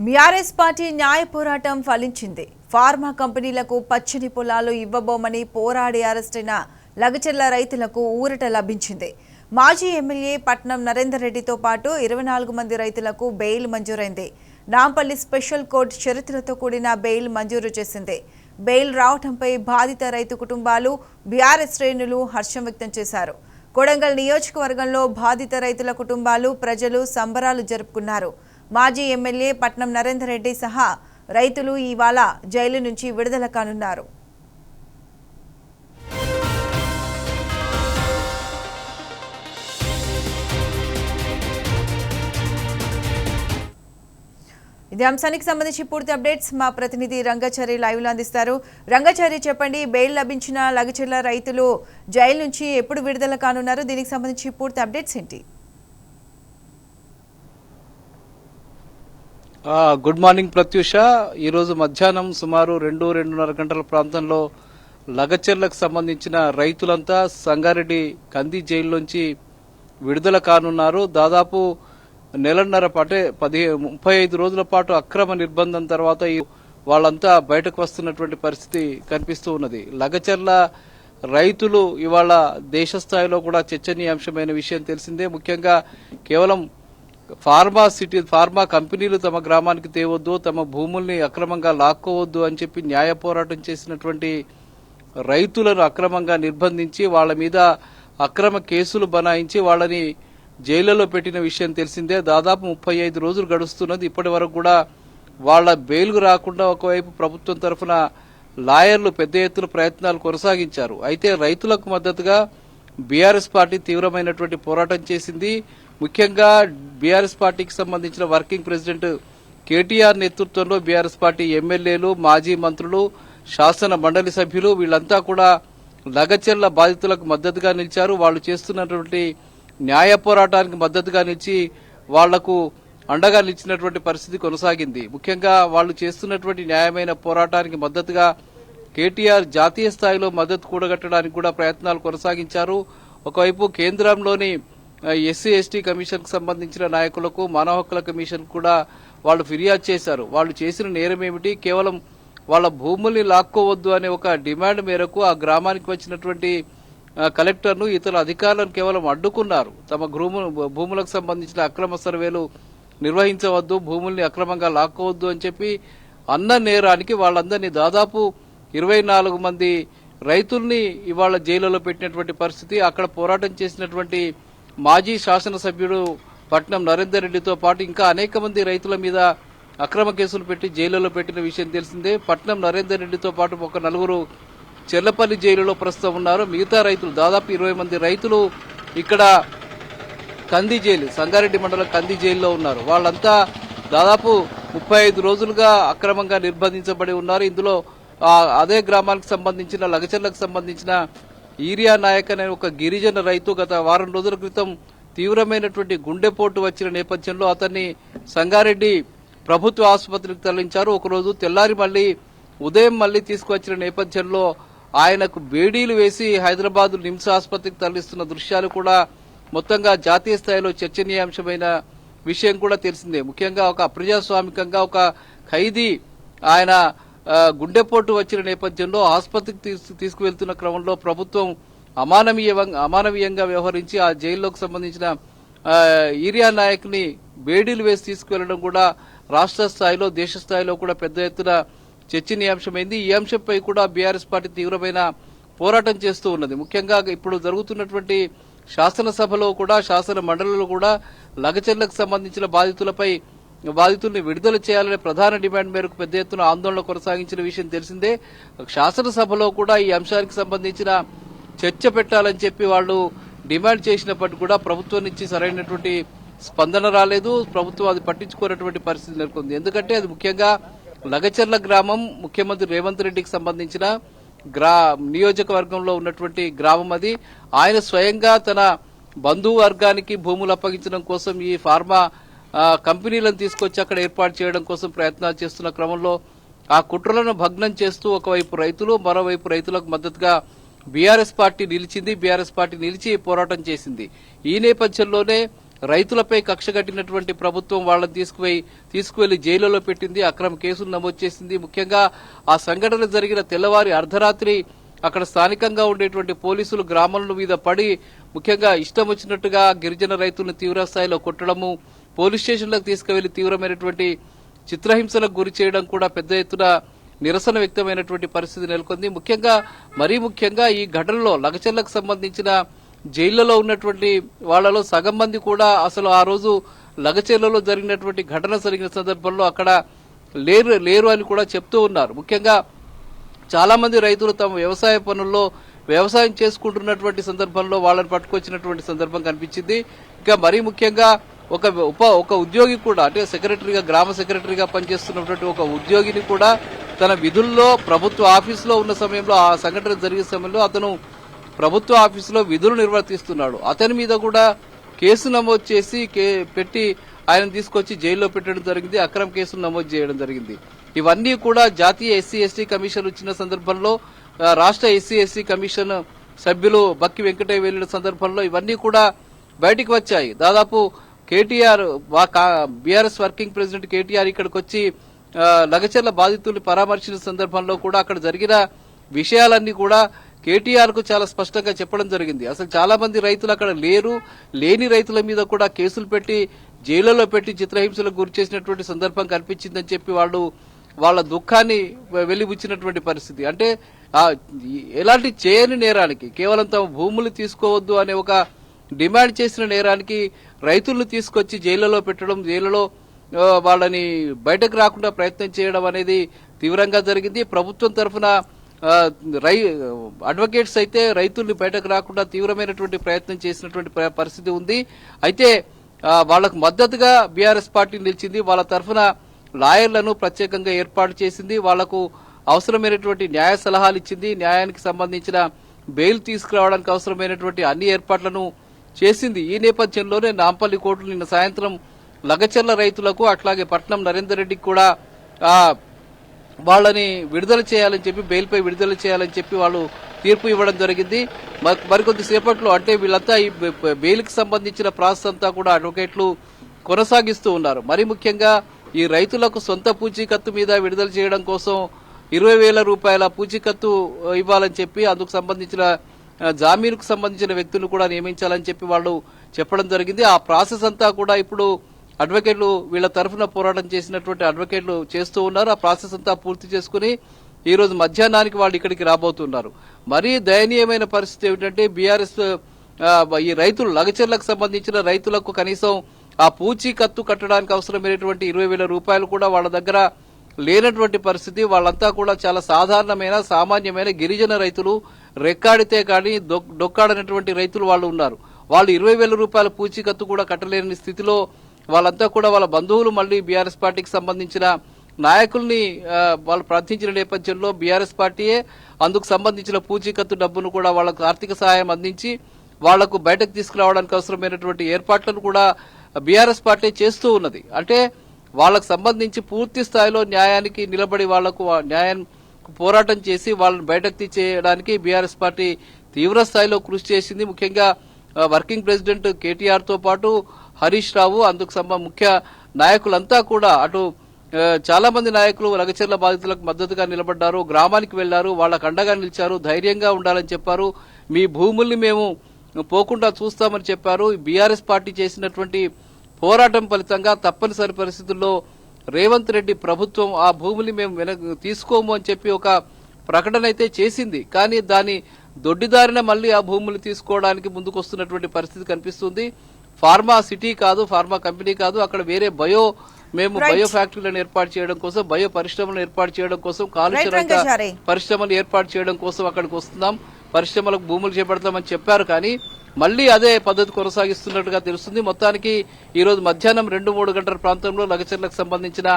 BRS party న్యాయ పోరాటం ఫలించింది. ఫార్మా కంపెనీలకు పచ్చని పొలాలు ఇవ్వబోమని పోరాడి అరెస్టైన లగచెర్ల రైతులకు ఊరట లభించింది. మాజీ ఎమ్మెల్యే పట్నం నరేందర్ రెడ్డితో పాటు 24 మంది రైతులకు బెయిల్ మంజూరైంది. నాంపల్లి స్పెషల్ కోర్టు షరతులతో కూడిన బెయిల్ మంజూరు చేసింది. బెయిల్ రావడంపై బాధిత రైతు కుటుంబాలు, బీఆర్ఎస్ శ్రేణులు హర్షం వ్యక్తం చేశారు. కొడంగల్ నియోజకవర్గంలో బాధిత రైతుల కుటుంబాలు, ప్రజలు సంబరాలు జరుపుకున్నారు. మాజీ ఎమ్మెల్యే పట్నం నరేందర్ రెడ్డి సహా రైతులు ఇవాళ జైలు నుంచి విడుదల కానున్నారు. ఇదే అంశానికి సంబంధించి పూర్తి అప్డేట్స్ మా ప్రతినిధి రంగాచారి లైవ్ లో అందిస్తారు. రంగాచారి, చెప్పండి, బెయిల్ లభించిన లగచెర్ల రైతులు జైలు నుంచి ఎప్పుడు విడుదల కానున్నారు? దీనికి సంబంధించి పూర్తి అప్డేట్స్ ఏంటి? Good morning Pratyusha. ఈరోజు మధ్యాహ్నం సుమారు 2-2:30 గంటల ప్రాంతంలో లగచెర్లకు సంబంధించిన రైతులంతా సంగారెడ్డి కంది జైల్లోంచి విడుదల కానున్నారు. దాదాపు నెలన్నర పాటే 35 రోజుల పాటు అక్రమ నిర్బంధం తర్వాత వాళ్ళంతా బయటకు వస్తున్నటువంటి పరిస్థితి కనిపిస్తూ ఉన్నది. లగచెర్ల రైతులు ఇవాళ దేశ స్థాయిలో కూడా చర్చనీయాంశమైన విషయం తెలిసిందే. ముఖ్యంగా కేవలం ఫార్మా కంపెనీలు తమ గ్రామానికి తేవద్దు, తమ భూముల్ని అక్రమంగా లాక్కోవద్దు అని చెప్పి న్యాయ పోరాటం చేసినటువంటి రైతులను అక్రమంగా నిర్బంధించి వాళ్ళ మీద అక్రమ కేసులు బనాయించి వాళ్ళని జైళ్లలో పెట్టిన విషయం తెలిసిందే. దాదాపు 35 రోజులు గడుస్తున్నది. ఇప్పటి వరకు కూడా వాళ్ళ బెయిల్కు రాకుండా ఒకవైపు ప్రభుత్వం తరఫున లాయర్లు పెద్ద ఎత్తున ప్రయత్నాలు కొనసాగించారు. అయితే రైతులకు మద్దతుగా బీఆర్ఎస్ పార్టీ తీవ్రమైనటువంటి పోరాటం చేసింది. ముఖ్యంగా బీఆర్ఎస్ పార్టీకి సంబంధించిన వర్కింగ్ ప్రెసిడెంట్ కేటీఆర్ నేతృత్వంలో బీఆర్ఎస్ పార్టీ ఎమ్మెల్యేలు, మాజీ మంత్రులు, శాసన మండలి సభ్యులు వీళ్ళంతా కూడా లగచెర్ల బాధితులకు మద్దతుగా నిలిచారు. వాళ్ళు చేస్తున్నటువంటి న్యాయ పోరాటానికి మద్దతుగా నిలిచి వాళ్లకు అండగా నిలిచినటువంటి పరిస్థితి కొనసాగింది. ముఖ్యంగా వాళ్ళు చేస్తున్నటువంటి న్యాయమైన పోరాటానికి మద్దతుగా కేటీఆర్ జాతీయ స్థాయిలో మద్దతు కూడగట్టడానికి కూడా ప్రయత్నాలు కొనసాగించారు. ఒకవైపు కేంద్రంలోని ఎస్సీ ఎస్టీ కమిషన్ కు సంబంధించిన నాయకులకు, మానవ హక్కుల కమిషన్ కూడా వాళ్ళు ఫిర్యాదు చేశారు. వాళ్ళు చేసిన నేరం ఏమిటి, కేవలం వాళ్ళ భూముల్ని లాక్కోవద్దు అనే ఒక డిమాండ్ మేరకు ఆ గ్రామానికి వచ్చినటువంటి కలెక్టర్ను, ఇతర అధికారులను కేవలం అడ్డుకున్నారు. తమ భూములకు సంబంధించిన అక్రమ సర్వేలు నిర్వహించవద్దు, భూముల్ని అక్రమంగా లాక్కోవద్దు అని చెప్పి అన్న నేరానికి వాళ్ళందరినీ దాదాపు 24 మంది రైతుల్ని ఇవాళ జైలులో పెట్టినటువంటి పరిస్థితి. అక్కడ పోరాటం చేసినటువంటి మాజీ శాసనసభ్యుడు పట్నం నరేందర్ రెడ్డితో పాటు ఇంకా అనేక మంది రైతుల మీద అక్రమ కేసులు పెట్టి జైలులో పెట్టిన విషయం తెలిసిందే. పట్నం నరేందర్ రెడ్డితో పాటు ఒక 4 చెర్లపల్లి జైలులో ప్రస్తుతం ఉన్నారు. మిగతా రైతులు దాదాపు 20 మంది రైతులు ఇక్కడ కంది జైలు, సంగారెడ్డి మండలం కంది జైల్లో ఉన్నారు. వాళ్ళంతా దాదాపు 35 రోజులుగా అక్రమంగా నిర్బంధించబడి ఉన్నారు. ఇందులో అదే గ్రామానికి సంబంధించిన లగచెర్లకు సంబంధించిన ఈరియా నాయక్ అనే ఒక గిరిజన రైతు గత వారం రోజుల క్రితం తీవ్రమైనటువంటి గుండెపోటు వచ్చిన నేపథ్యంలో అతన్ని సంగారెడ్డి ప్రభుత్వ ఆసుపత్రికి తరలించారు. ఒకరోజు తెల్లారి ఉదయం మళ్లీ తీసుకువచ్చిన నేపథ్యంలో ఆయనకు బేడీలు వేసి హైదరాబాద్ నిమ్స్ ఆసుపత్రికి తరలిస్తున్న దృశ్యాలు కూడా మొత్తంగా జాతీయ స్థాయిలో చర్చనీయాంశమైన విషయం కూడా తెలిసిందే. ముఖ్యంగా ఒక అప్రజాస్వామికంగా ఒక ఖైదీ ఆయన గుండెపోటు వచ్చిన నేపథ్యంలో ఆసుపత్రికి తీసుకువెళ్తున్న క్రమంలో ప్రభుత్వం అమానవీయంగా వ్యవహరించి ఆ జైల్లోకి సంబంధించిన ఈరియా నాయక్ ని బేడీలు వేసి తీసుకువెళ్లడం కూడా రాష్ట్ర స్థాయిలో, దేశ స్థాయిలో కూడా పెద్ద ఎత్తున చర్చనీయాంశమైంది. ఈ అంశంపై కూడా బీఆర్ఎస్ పార్టీ తీవ్రమైన పోరాటం చేస్తూ ఉన్నది. ముఖ్యంగా ఇప్పుడు జరుగుతున్నటువంటి శాసనసభలో కూడా, శాసన మండలిలో కూడా లగచెర్లకు సంబంధించిన బాధితుల్ని విడుదల చేయాలనే ప్రధాన డిమాండ్ మేరకు పెద్ద ఎత్తున ఆందోళన కొనసాగించిన విషయం తెలిసిందే. శాసనసభలో కూడా ఈ అంశానికి సంబంధించిన చర్చ పెట్టాలని చెప్పి వాళ్ళు డిమాండ్ చేసినప్పటికీ కూడా ప్రభుత్వం నుంచి సరైనటువంటి స్పందన రాలేదు. ప్రభుత్వం అది పట్టించుకోనటువంటి పరిస్థితి నెలకొంది. ఎందుకంటే అది ముఖ్యంగా లగచెర్ల గ్రామం ముఖ్యమంత్రి రేవంత్ రెడ్డికి సంబంధించిన నియోజకవర్గంలో ఉన్నటువంటి గ్రామం అది. ఆయన స్వయంగా తన బంధువు వర్గానికి భూములు అప్పగించడం కోసం ఈ ఫార్మా కంపెనీలను తీసుకొచ్చి అక్కడ ఏర్పాటు చేయడం కోసం ప్రయత్నాలు చేస్తున్న క్రమంలో ఆ కుట్రలను భగ్నం చేస్తూ ఒకవైపు రైతులు, మరోవైపు రైతులకు మద్దతుగా బీఆర్ఎస్ పార్టీ నిలిచింది. బీఆర్ఎస్ పార్టీ నిలిచి పోరాటం చేసింది. ఈ నేపథ్యంలోనే రైతులపై కక్ష కట్టినటువంటి ప్రభుత్వం వాళ్ళని తీసుకువెళ్లి జైలులో పెట్టింది, అక్రమ కేసులు నమోదు చేసింది. ముఖ్యంగా ఆ సంఘటన జరిగిన తెల్లవారి అర్ధరాత్రి అక్కడ స్థానికంగా ఉండేటువంటి పోలీసులు గ్రామాల మీద పడి ముఖ్యంగా ఇష్టం వచ్చినట్టుగా గిరిజన రైతులను తీవ్రస్థాయిలో కొట్టడము, పోలీస్ స్టేషన్లకు తీసుకువెళ్లి తీవ్రమైనటువంటి చిత్రహింసలకు గురి చేయడం కూడా పెద్ద ఎత్తున నిరసన వ్యక్తమైనటువంటి పరిస్థితి నెలకొంది. మరీ ముఖ్యంగా ఈ ఘటనలో లగచర్లకు సంబంధించిన జైళ్లలో ఉన్నటువంటి వాళ్లలో సగం మంది కూడా అసలు ఆ రోజు లగచెర్లలో జరిగినటువంటి ఘటన జరిగిన సందర్భంలో అక్కడ లేరు అని కూడా చెప్తూ ఉన్నారు. ముఖ్యంగా చాలా మంది రైతులు తమ వ్యవసాయ పనుల్లో వ్యవసాయం చేసుకుంటున్నటువంటి సందర్భంలో వాళ్ళని పట్టుకొచ్చినటువంటి సందర్భం కనిపించింది. ఇంకా మరీ ముఖ్యంగా ఒక ఉద్యోగి కూడా అంటే సెక్రటరీగా గ్రామ సెక్రటరీగా పనిచేస్తున్నటువంటి ఒక ఉద్యోగిని కూడా తన విధుల్లో ప్రభుత్వ ఆఫీసులో ఉన్న సమయంలో ఆ సంఘటన జరిగిన సమయంలో అతను ప్రభుత్వ ఆఫీసులో విధులు నిర్వర్తిస్తున్నాడు. అతని మీద కూడా కేసు నమోదు చేసి పెట్టి ఆయన తీసుకొచ్చి జైల్లో పెట్టడం జరిగింది, అక్రమ కేసులు నమోదు చేయడం జరిగింది. ఇవన్నీ కూడా జాతీయ ఎస్సీ ఎస్టీ కమిషన్ వచ్చిన సందర్భంలో రాష్ట్ర ఎస్సీ ఎస్టీ కమిషన్ సభ్యులు బక్కి వెంకటయ్య వెళ్లిన సందర్భంలో ఇవన్నీ కూడా బయటికి వచ్చాయి. దాదాపు KTR BRS working president KTR ఇక్కడికి వచ్చి లగచర్ల బాధితుల్ని పరామర్శించిన సందర్భంలో కూడా అక్కడ జరిగిన విషయాలన్నీ కూడా కేటీఆర్ కు చాలా స్పష్టంగా చెప్పడం జరిగింది. అసలు చాలా మంది రైతులు అక్కడ లేని రైతుల మీద కూడా కేసులు పెట్టి జైళ్లలో పెట్టి చిత్రహింసలకు గురి చేసినటువంటి సందర్భం కనిపించిందని చెప్పి వాళ్ళ దుఃఖాన్ని వెలిబుచ్చినటువంటి పరిస్థితి. అంటే ఎలాంటి చేయని నేరానికి కేవలం తమ భూములు తీసుకోవద్దు అనే ఒక డిమాండ్ చేసిన నేరానికి రైతులను తీసుకొచ్చి జైళ్లలో పెట్టడం, జైళ్లలో వాళ్ళని బయటకు రాకుండా ప్రయత్నం చేయడం అనేది తీవ్రంగా జరిగింది. ప్రభుత్వం తరఫున అడ్వకేట్స్ అయితే రైతుల్ని బయటకు రాకుండా తీవ్రమైనటువంటి ప్రయత్నం చేసినటువంటి పరిస్థితి ఉంది. అయితే వాళ్లకు మద్దతుగా బీఆర్ఎస్ పార్టీ నిలిచింది. వాళ్ళ తరఫున లాయర్లను ప్రత్యేకంగా ఏర్పాటు చేసింది, వాళ్లకు అవసరమైనటువంటి న్యాయ సలహాలు ఇచ్చింది, న్యాయానికి సంబంధించిన బెయిల్ తీసుకురావడానికి అవసరమైనటువంటి అన్ని ఏర్పాట్లను చేసింది. ఈ నేపథ్యంలోనే నాంపల్లి కోర్టులు నిన్న సాయంత్రం లగచర్ల రైతులకు అట్లాగే పట్నం నరేందర్ రెడ్డికి కూడా వాళ్ళని విడుదల చేయాలని చెప్పి బెయిల్పై విడుదల చేయాలని చెప్పి వాళ్ళు తీర్పు ఇవ్వడం జరిగింది. మరికొద్ది సేపట్లో అంటే వీళ్ళంతా ఈ బెయిల్కి సంబంధించిన ప్రాసెస్ అంతా కూడా అడ్వకేట్లు కొనసాగిస్తూ ఉన్నారు. మరి ముఖ్యంగా ఈ రైతులకు సొంత పూచీకత్తు మీద విడుదల చేయడం కోసం 20,000 రూపాయల పూచీకత్తు ఇవ్వాలని చెప్పి అందుకు సంబంధించిన జామీనుకు సంబంధించిన వ్యక్తులు కూడా నియమించాలని చెప్పి వాళ్ళు చెప్పడం జరిగింది. ఆ ప్రాసెస్ అంతా కూడా ఇప్పుడు అడ్వకేట్లు వీళ్ల తరఫున పోరాటం చేసినటువంటి అడ్వకేట్లు చేస్తూ ఉన్నారు. ఆ ప్రాసెస్ అంతా పూర్తి చేసుకుని ఈ రోజు మధ్యాహ్నానికి వాళ్ళు ఇక్కడికి రాబోతున్నారు. మరీ దయనీయమైన పరిస్థితి ఏమిటంటే బీఆర్ఎస్ ఈ రైతులు లగచర్లకు సంబంధించిన రైతులకు కనీసం ఆ పూచీకత్తు కట్టడానికి అవసరమైనటువంటి 20,000 రూపాయలు కూడా వాళ్ళ దగ్గర లేనటువంటి పరిస్థితి. వాళ్ళంతా కూడా చాలా సాధారణమైన సామాన్యమైన గిరిజన రైతులు, రెక్కాడితే కానీ డొక్కాడనటువంటి రైతులు వాళ్ళు ఉన్నారు. వాళ్ళు 20,000 రూపాయల పూచీకత్తు కూడా కట్టలేని స్థితిలో వాళ్ళంతా కూడా వాళ్ళ బంధువులు మళ్లీ బీఆర్ఎస్ పార్టీకి సంబంధించిన నాయకుల్ని వాళ్ళు ప్రార్థించిన నేపథ్యంలో బీఆర్ఎస్ పార్టీయే అందుకు సంబంధించిన పూచీకత్తు డబ్బును కూడా వాళ్లకు ఆర్థిక సహాయం అందించి వాళ్లకు బయటకు తీసుకురావడానికి అవసరమైనటువంటి ఏర్పాట్లను కూడా బీఆర్ఎస్ పార్టీ చేస్తూ ఉన్నది. అంటే వాళ్లకు సంబంధించి పూర్తి స్థాయిలో న్యాయానికి నిలబడి వాళ్లకు న్యాయం పోరాటం చేసి వాళ్ళని బయటకు తీసేయడానికి బీఆర్ఎస్ పార్టీ తీవ్ర స్థాయిలో కృషి చేసింది. ముఖ్యంగా వర్కింగ్ ప్రెసిడెంట్ కేటీఆర్ తో పాటు హరీష్ రావు అందుకు ముఖ్య నాయకులంతా కూడా అటు చాలా మంది నాయకులు లగచర్ల బాధితులకు మద్దతుగా నిలబడ్డారు, గ్రామానికి వెళ్లారు, వాళ్ళకు అండగా నిలిచారు, ధైర్యంగా ఉండాలని చెప్పారు, మీ భూముల్ని మేము పోకుండా చూస్తామని చెప్పారు. బీఆర్ఎస్ పార్టీ చేసినటువంటి పోరాటం ఫలితంగా తప్పనిసరి పరిస్థితుల్లో రేవంత్ రెడ్డి ప్రభుత్వం ఆ భూముల్ని మేము తీసుకోము అని చెప్పి ఒక ప్రకటన అయితే చేసింది. కానీ దాని దొడ్డిదారిన మళ్లీ ఆ భూములు తీసుకోవడానికి ముందుకొస్తున్నటువంటి పరిస్థితి కనిపిస్తుంది. ఫార్మా సిటీ కాదు, ఫార్మా కంపెనీ కాదు, అక్కడ వేరే బయో ఫ్యాక్టరీలను ఏర్పాటు చేయడం కోసం, బయో పరిశ్రమలను ఏర్పాటు చేయడం కోసం, కాలుష్య పరిశ్రమలు ఏర్పాటు చేయడం కోసం అక్కడికి వస్తున్నాం, పరిశ్రమలకు భూములు చేపడతామని చెప్పారు. కానీ మళ్లీ అదే పద్ధతి కొనసాగిస్తున్నట్టుగా తెలుస్తుంది. మొత్తానికి ఈ రోజు మధ్యాహ్నం 2-3 గంటల ప్రాంతంలో లగచర్లకు సంబంధించిన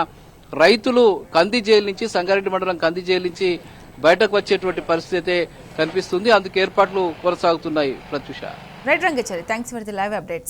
రైతులు కంది జైలు నుంచి, సంగారెడ్డి మండలం కంది జైలు నుంచి బయటకు వచ్చేటువంటి పరిస్థితి అయితే కనిపిస్తుంది. అందుకు ఏర్పాట్లు కొనసాగుతున్నాయి. Pratyusha. Right Rangachari, thanks for the live updates.